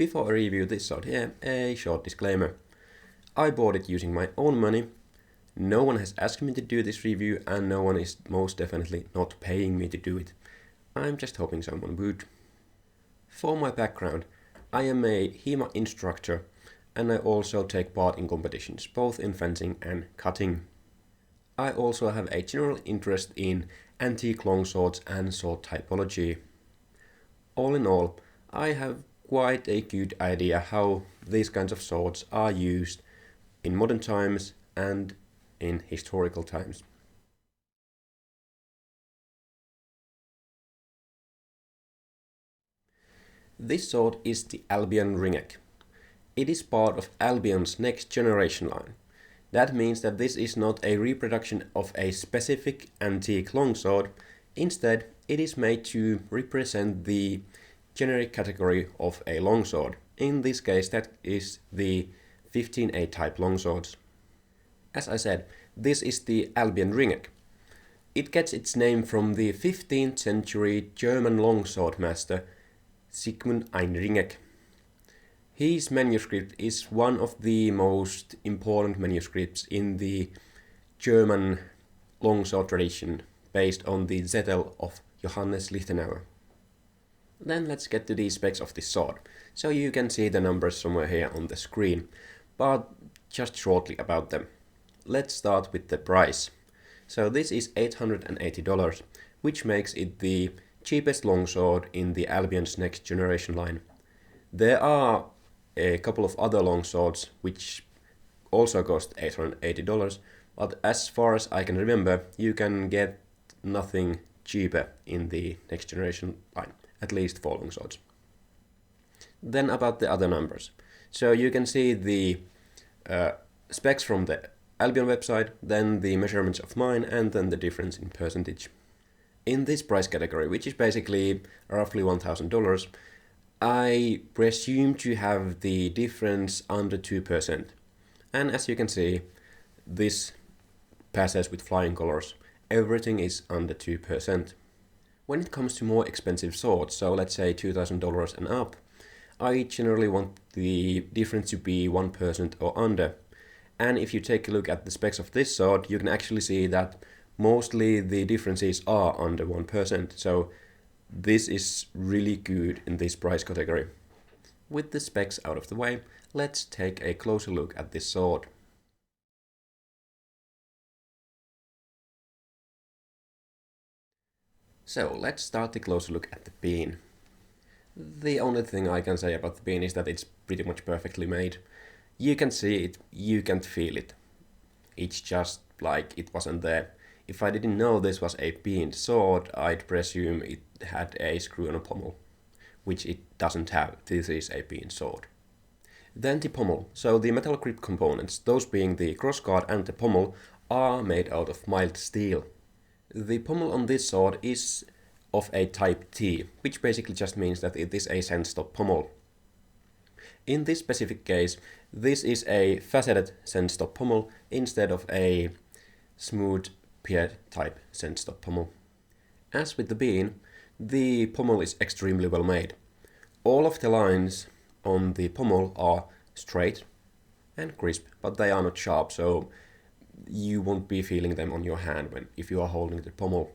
Before I review this sword here, a short disclaimer. I bought it using my own money. No one has asked me to do this review and no one is most definitely not paying me to do it. I'm just hoping someone would. For my background, I am a HEMA instructor and I also take part in competitions, both in fencing and cutting. I also have a general interest in antique longswords and sword typology. All in all, I have quite a good idea how these kinds of swords are used in modern times and in historical times. This sword is the Albion Ringek. It is part of Albion's next generation line. That means that this is not a reproduction of a specific antique longsword, instead it is made to represent the generic category of a longsword. In this case that is the 15A type longswords. As I said, this is the Albion Ringek. It gets its name from the 15th century German longsword master Sigmund ein Ringek. His manuscript is one of the most important manuscripts in the German longsword tradition, based on the Zettel of Johannes Lichtenauer. Then let's get to the specs of this sword. So you can see the numbers somewhere here on the screen, but just shortly about them. Let's start with the price. So this is $880, which makes it the cheapest longsword in the Albion's next generation line. There are a couple of other longswords which also cost $880, but as far as I can remember, you can get nothing cheaper in the next generation line, at least for longswords. Then about the other numbers. So you can see the specs from the Albion website, then the measurements of mine, and then the difference in percentage. In this price category, which is basically roughly $1,000, I presume to have the difference under 2%. And as you can see, this passes with flying colors. Everything is under 2%. When it comes to more expensive swords, so let's say $2,000 and up, I generally want the difference to be 1% or under. And if you take a look at the specs of this sword, you can actually see that mostly the differences are under 1%. So this is really good in this price category. With the specs out of the way, let's take a closer look at this sword. So let's start the closer look at the bean. The only thing I can say about the bean is that it's pretty much perfectly made. You can see it, you can't feel it. It's just like it wasn't there. If I didn't know this was a bean sword, I'd presume it had a screw on a pommel, which it doesn't have. This is a bean sword. Then the pommel. So the metal grip components, those being the crossguard and the pommel, are made out of mild steel. The pommel on this sword is of a type T, which basically just means that it is a sand-stop pommel. In this specific case, this is a faceted sand-stop pommel instead of a smooth pierced type sand-stop pommel. As with the bean, the pommel is extremely well made. All of the lines on the pommel are straight and crisp, but they are not sharp, so you won't be feeling them on your hand if you are holding the pommel.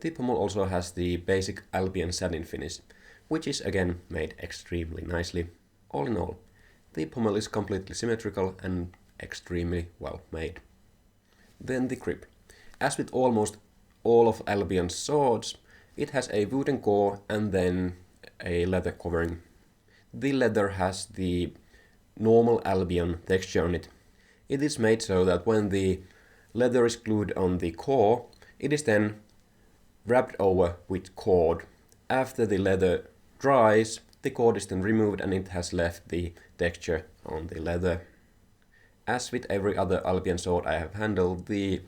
The pommel also has the basic Albion satin finish, which is again made extremely nicely. All in all, the pommel is completely symmetrical and extremely well made. Then the grip. As with almost all of Albion's swords, it has a wooden core and then a leather covering. The leather has the normal Albion texture on it. It is made so that when the leather is glued on the core, it is then wrapped over with cord. After the leather dries, the cord is then removed and it has left the texture on the leather. As with every other Albion sword I have handled, the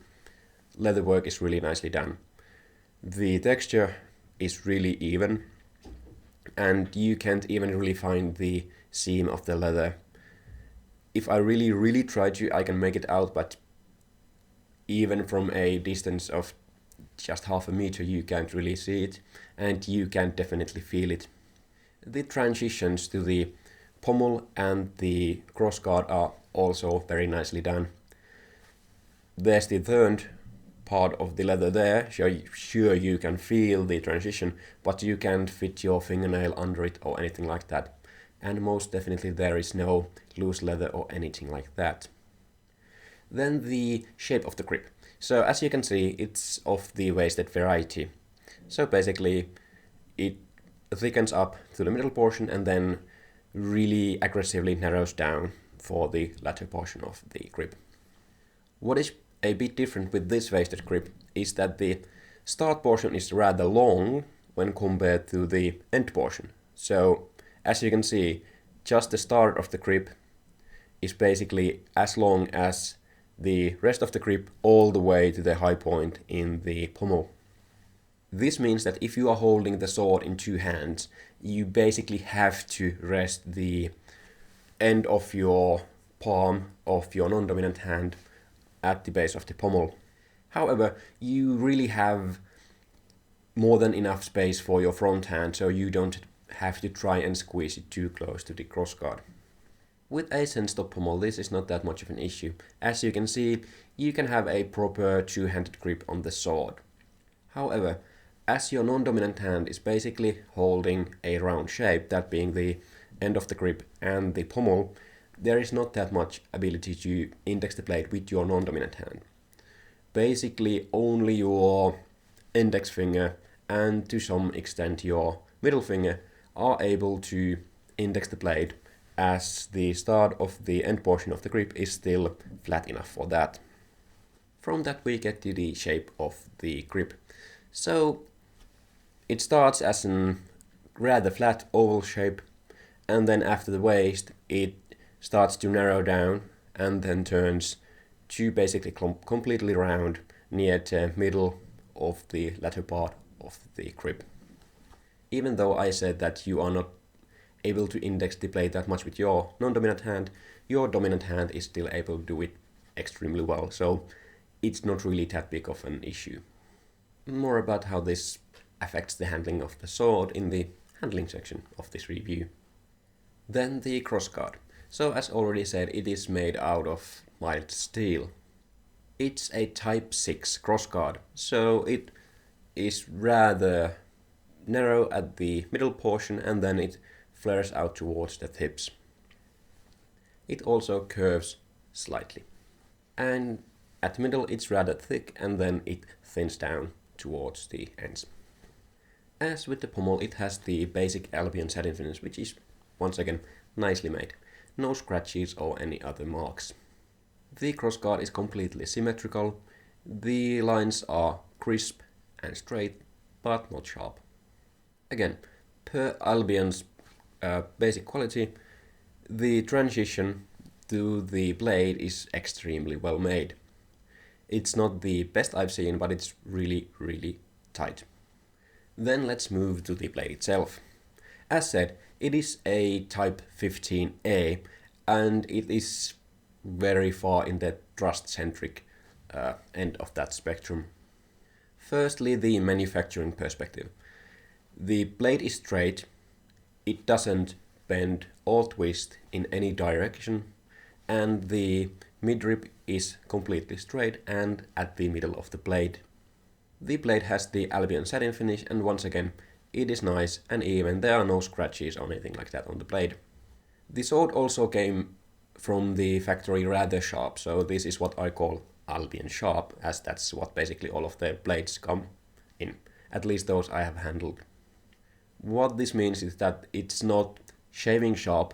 leather work is really nicely done. The texture is really even and you can't even really find the seam of the leather. If I really try to, I can make it out, but even from a distance of just half a meter you can't really see it and you can definitely feel it. The transitions to the pommel and the crossguard are also very nicely done. There's the third part of the leather there, sure you can feel the transition, but you can't fit your fingernail under it or anything like that. And most definitely there is no loose leather or anything like that. Then the shape of the grip. So as you can see, it's of the wasted variety. So basically it thickens up to the middle portion and then really aggressively narrows down for the latter portion of the grip. What is a bit different with this wasted grip is that the start portion is rather long when compared to the end portion. So as you can see, just the start of the grip is basically as long as the rest of the grip all the way to the high point in the pommel. This means that if you are holding the sword in two hands, you basically have to rest the end of your palm of your non-dominant hand at the base of the pommel. However, you really have more than enough space for your front hand, so you don't have to try and squeeze it too close to the crossguard. With a sense-stop pommel, this is not that much of an issue. As you can see, you can have a proper two-handed grip on the sword. However, as your non-dominant hand is basically holding a round shape, that being the end of the grip and the pommel, there is not that much ability to index the blade with your non-dominant hand. Basically, only your index finger and to some extent your middle finger are able to index the blade, as the start of the end portion of the grip is still flat enough for that. From that we get to the shape of the grip. So it starts as a rather flat oval shape, and then after the waist it starts to narrow down and then turns to basically completely round near the middle of the latter part of the grip. Even though I said that you are not able to index the blade that much with your non-dominant hand, your dominant hand is still able to do it extremely well, so it's not really that big of an issue. More about how this affects the handling of the sword in the handling section of this review. Then the crossguard. So as already said, it is made out of mild steel. It's a Type 6 crossguard, so it is rather narrow at the middle portion and then it flares out towards the tips. It also curves slightly. And at the middle it's rather thick and then it thins down towards the ends. As with the pommel, it has the basic Albion satin finish, which is once again nicely made. No scratches or any other marks. The crossguard is completely symmetrical. The lines are crisp and straight, but not sharp. Again, per Albion's basic quality, the transition to the blade is extremely well made. It's not the best I've seen, but it's really, really tight. Then let's move to the blade itself. As said, it is a Type 15A, and it is very far in the thrust-centric end of that spectrum. Firstly, the manufacturing perspective. The blade is straight, it doesn't bend or twist in any direction, and the midrib is completely straight and at the middle of the blade. The blade has the Albion satin finish, and once again, it is nice and even. There are no scratches or anything like that on the blade. The sword also came from the factory rather sharp, so this is what I call Albion sharp, as that's what basically all of the blades come in, at least those I have handled. What this means is that it's not shaving sharp,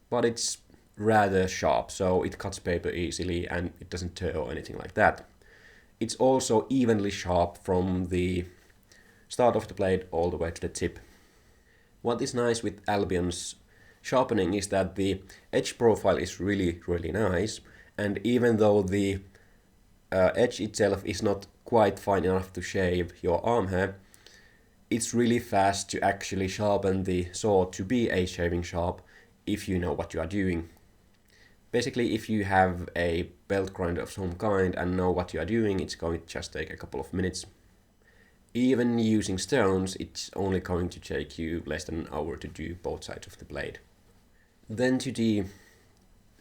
but it's rather sharp, so it cuts paper easily and it doesn't tear or anything like that. It's also evenly sharp from the start of the blade all the way to the tip. What is nice with Albion's sharpening is that the edge profile is really, really nice, and even though the edge itself is not quite fine enough to shave your arm hair, it's really fast to actually sharpen the sword to be a shaving sharp if you know what you are doing. Basically, if you have a belt grinder of some kind and know what you are doing, it's going to just take a couple of minutes. Even using stones, it's only going to take you less than an hour to do both sides of the blade. Then to the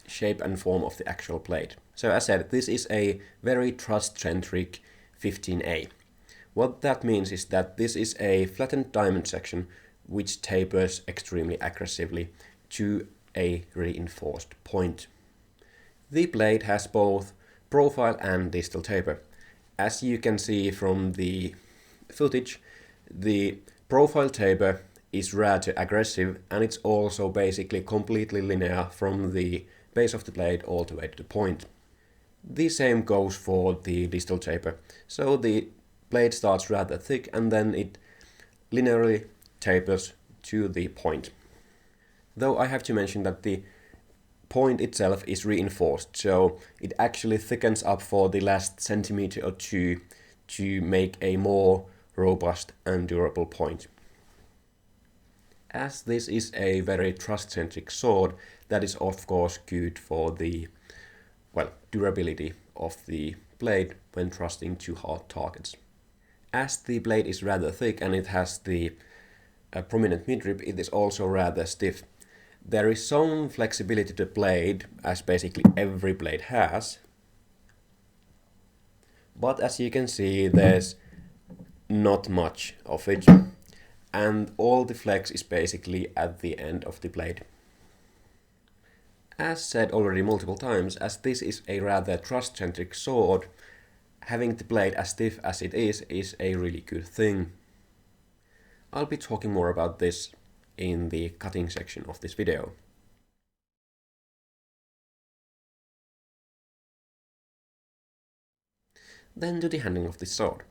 shape and form of the actual blade. So as said, this is a very thrust-centric 15A. What that means is that this is a flattened diamond section which tapers extremely aggressively to a reinforced point. The blade has both profile and distal taper. As you can see from the footage, the profile taper is rather aggressive, and it's also basically completely linear from the base of the blade all the way to the point. The same goes for the distal taper. So the blade starts rather thick and then it linearly tapers to the point. Though I have to mention that the point itself is reinforced, so it actually thickens up for the last centimeter or two to make a more robust and durable point. As this is a very thrust-centric sword, that is of course good for the durability of the blade when thrusting to hard targets. As the blade is rather thick and it has the prominent midrib, it is also rather stiff. There is some flexibility to the blade, as basically every blade has, but as you can see, there's not much of it, and all the flex is basically at the end of the blade. As said already multiple times, as this is a rather thrust-centric sword, having the blade as stiff as it is a really good thing. I'll be talking more about this in the cutting section of this video. Then to the handling of this sword.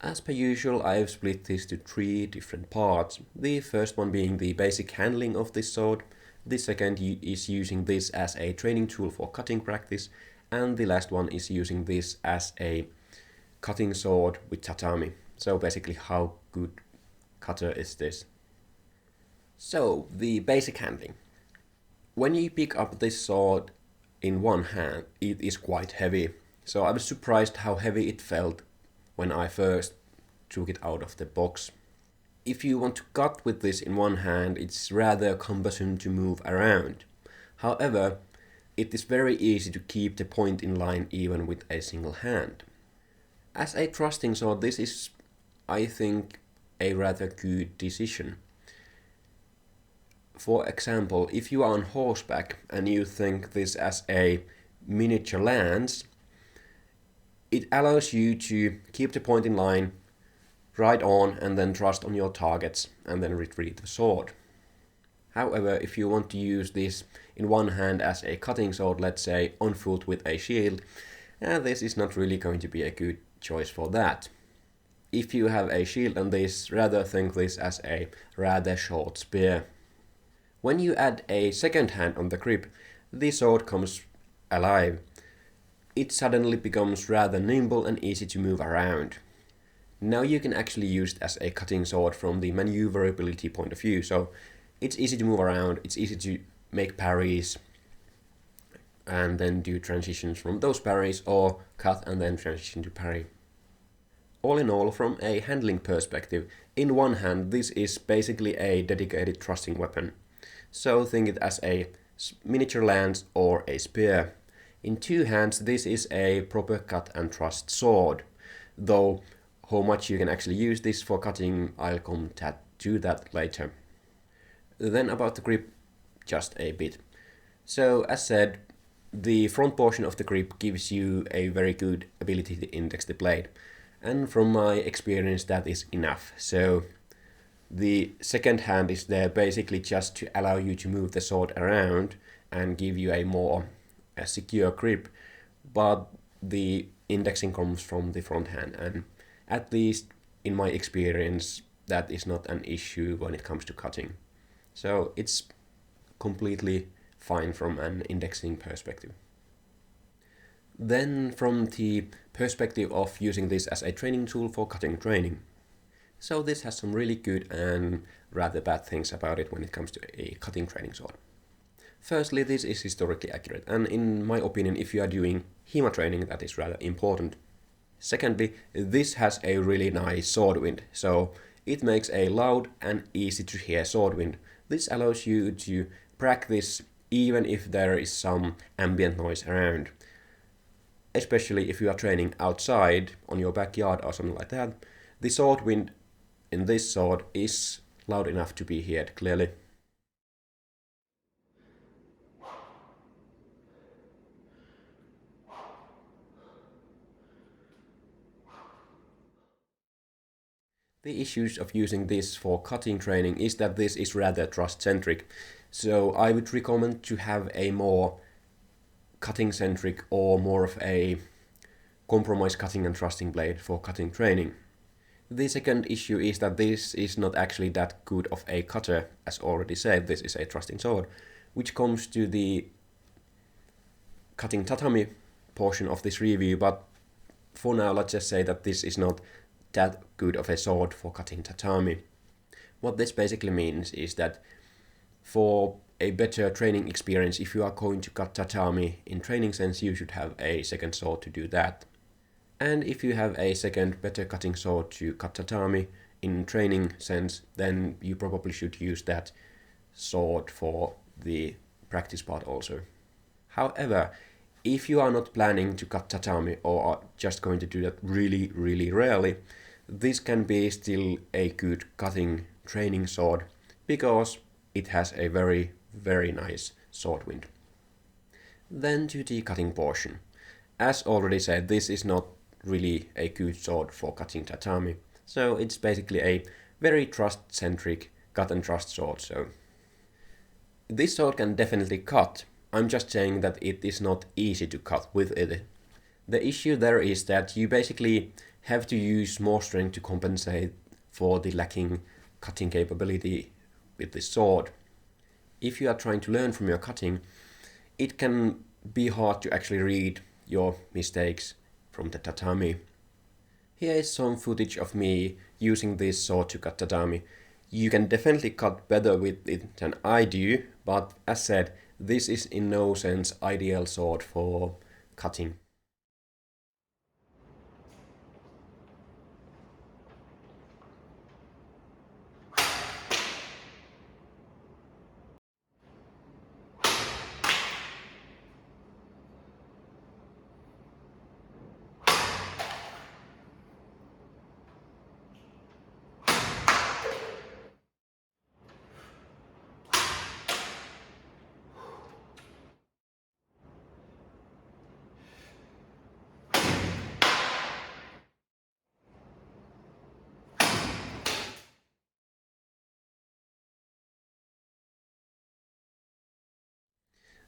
As per usual, I've split this to 3 different parts. The first one being the basic handling of this sword, the second is using this as a training tool for cutting practice, and the last one is using this as a cutting sword with tatami. So basically, how good cutter is this? So, the basic handling. When you pick up this sword in one hand, it is quite heavy. So I was surprised how heavy it felt when I first took it out of the box. If you want to cut with this in one hand, it's rather cumbersome to move around. However, it is very easy to keep the point in line even with a single hand. As a thrusting sword, this is, I think, a rather good decision. For example, if you are on horseback and you think this as a miniature lance, it allows you to keep the point in line, ride on and then thrust on your targets and then retrieve the sword. However, if you want to use this in one hand as a cutting sword, let's say on foot with a shield, this is not really going to be a good choice for that. If you have a shield on this, rather think this as a rather short spear. When you add a second hand on the grip, the sword comes alive. It suddenly becomes rather nimble and easy to move around. Now you can actually use it as a cutting sword from the maneuverability point of view, so it's easy to move around, it's easy to make parries and then do transitions from those parries, or cut and then transition to parry. All in all, from a handling perspective, in one hand this is basically a dedicated thrusting weapon. So think it as a miniature lance or a spear. In two hands this is a proper cut and thrust sword, though how much you can actually use this for cutting, I'll come to that later. Then about the grip, just a bit. So as said, the front portion of the grip gives you a very good ability to index the blade, and from my experience that is enough. So the second hand is there basically just to allow you to move the sword around and give you a more secure grip, but the indexing comes from the front hand, and at least in my experience that is not an issue when it comes to cutting. So it's completely fine from an indexing perspective. Then from the perspective of using this as a training tool for cutting training. So this has some really good and rather bad things about it when it comes to a cutting training sword. Firstly, this is historically accurate, and in my opinion, if you are doing HEMA training, that is rather important. Secondly, this has a really nice sword wind, so it makes a loud and easy to hear sword wind. This allows you to practice even if there is some ambient noise around. Especially if you are training outside on your backyard or something like that, the sword wind in this sword is loud enough to be heard clearly. The issues of using this for cutting training is that this is rather thrust-centric, so I would recommend to have a more cutting-centric or more of a compromise cutting and thrusting blade for cutting training. The second issue is that this is not actually that good of a cutter. As already said, this is a thrusting sword, which comes to the cutting tatami portion of this review, but for now let's just say that this is not that good of a sword for cutting tatami. What this basically means is that for a better training experience, if you are going to cut tatami in training sense, you should have a second sword to do that. And if you have a second better cutting sword to cut tatami in training sense, then you probably should use that sword for the practice part also. However, if you are not planning to cut tatami or are just going to do that really, really rarely, this can be still a good cutting training sword because it has a very, very nice sword wind. Then to the cutting portion. As already said, this is not really a good sword for cutting tatami, so it's basically a very thrust-centric cut and thrust sword. So this sword can definitely cut. I'm just saying that it is not easy to cut with it. The issue there is that you basically have to use more strength to compensate for the lacking cutting capability with this sword. If you are trying to learn from your cutting, it can be hard to actually read your mistakes from the tatami. Here is some footage of me using this sword to cut tatami. You can definitely cut better with it than I do, but as said, this is in no sense ideal sword for cutting.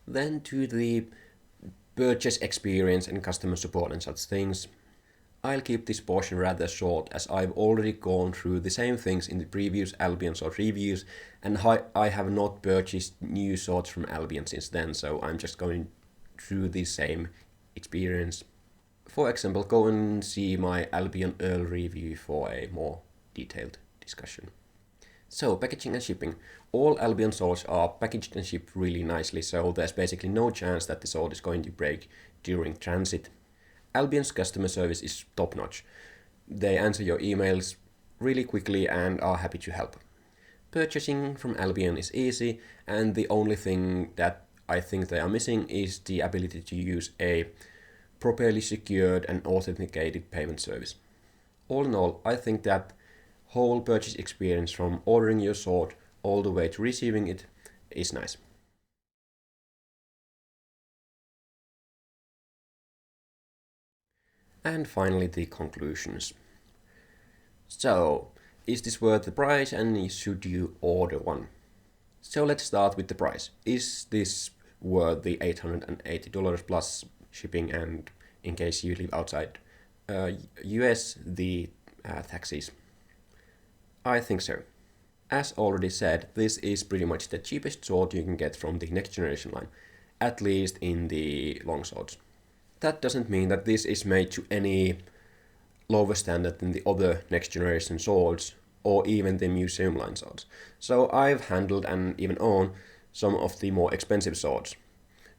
Then to the purchase experience and customer support and such things. I'll keep this portion rather short as I've already gone through the same things in the previous Albion sword reviews and I have not purchased new swords from Albion since then, so I'm just going through the same experience. For example, go and see my Albion Earl review for a more detailed discussion. So, packaging and shipping. All Albion swords are packaged and shipped really nicely, so there's basically no chance that the sword is going to break during transit. Albion's customer service is top-notch. They answer your emails really quickly and are happy to help. Purchasing from Albion is easy, and the only thing that I think they are missing is the ability to use a properly secured and authenticated payment service. All in all, I think that whole purchase experience from ordering your sword all the way to receiving it is nice. And finally the conclusions. So, is this worth the price and should you order one? So let's start with the price. Is this worth the $880 plus shipping and in case you live outside US, the taxes? I think so. As already said, this is pretty much the cheapest sword you can get from the next generation line, at least in the longswords. That doesn't mean that this is made to any lower standard than the other next generation swords or even the museum line swords. So I've handled and even own some of the more expensive swords.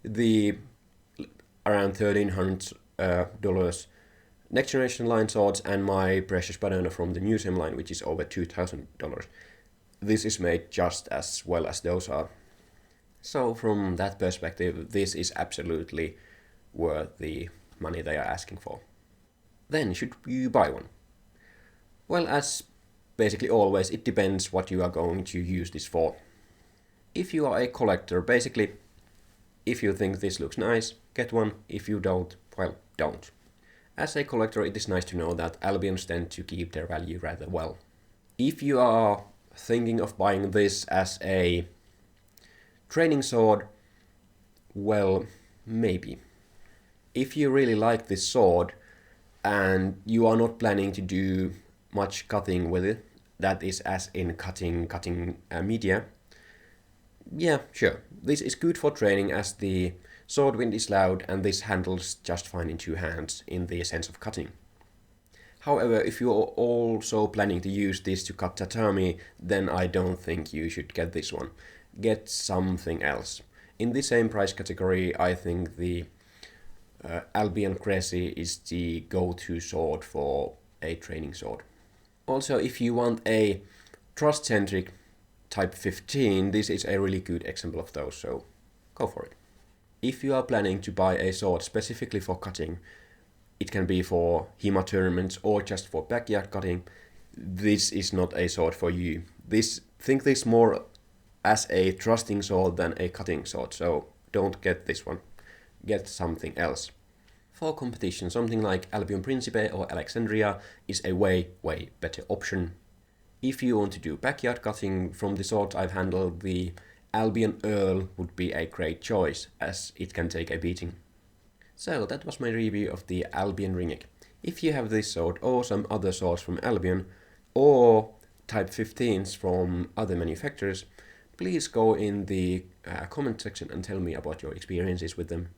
The around $1,300 next generation line swords and my precious banana from the museum line, which is over $2,000. This is made just as well as those are. So from that perspective, this is absolutely worth the money they are asking for. Then should you buy one? Well, as basically always, it depends what you are going to use this for. If you are a collector, basically, if you think this looks nice, get one. If you don't, well, don't. As a collector, it is nice to know that Albions tend to keep their value rather well. If you are thinking of buying this as a training sword, well, maybe. If you really like this sword and you are not planning to do much cutting with it, that is as in cutting media, yeah, sure. This is good for training as the sword wind is loud and this handles just fine in two hands in the sense of cutting. However, if you're also planning to use this to cut tatami, then I don't think you should get this one. Get something else. In the same price category, I think the Albion Cressy is the go-to sword for a training sword. Also, if you want a trust-centric Type 15, this is a really good example of those, so go for it. If you are planning to buy a sword specifically for cutting, it can be for HEMA tournaments or just for backyard cutting, this is not a sword for you. Think this more as a trusting sword than a cutting sword, so don't get this one. Get something else. For competition, something like Albion Principe or Alexandria is a way better option. If you want to do backyard cutting from the swords I've handled, the Albion Earl would be a great choice, as it can take a beating. So that was my review of the Albion Ringek. If you have this sword or some other swords from Albion, or Type 15s from other manufacturers, please go in the comment section and tell me about your experiences with them.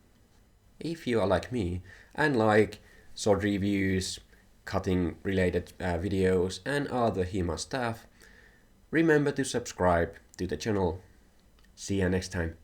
If you are like me and like sword reviews, cutting related videos and other HEMA stuff, remember to subscribe to the channel. See you next time.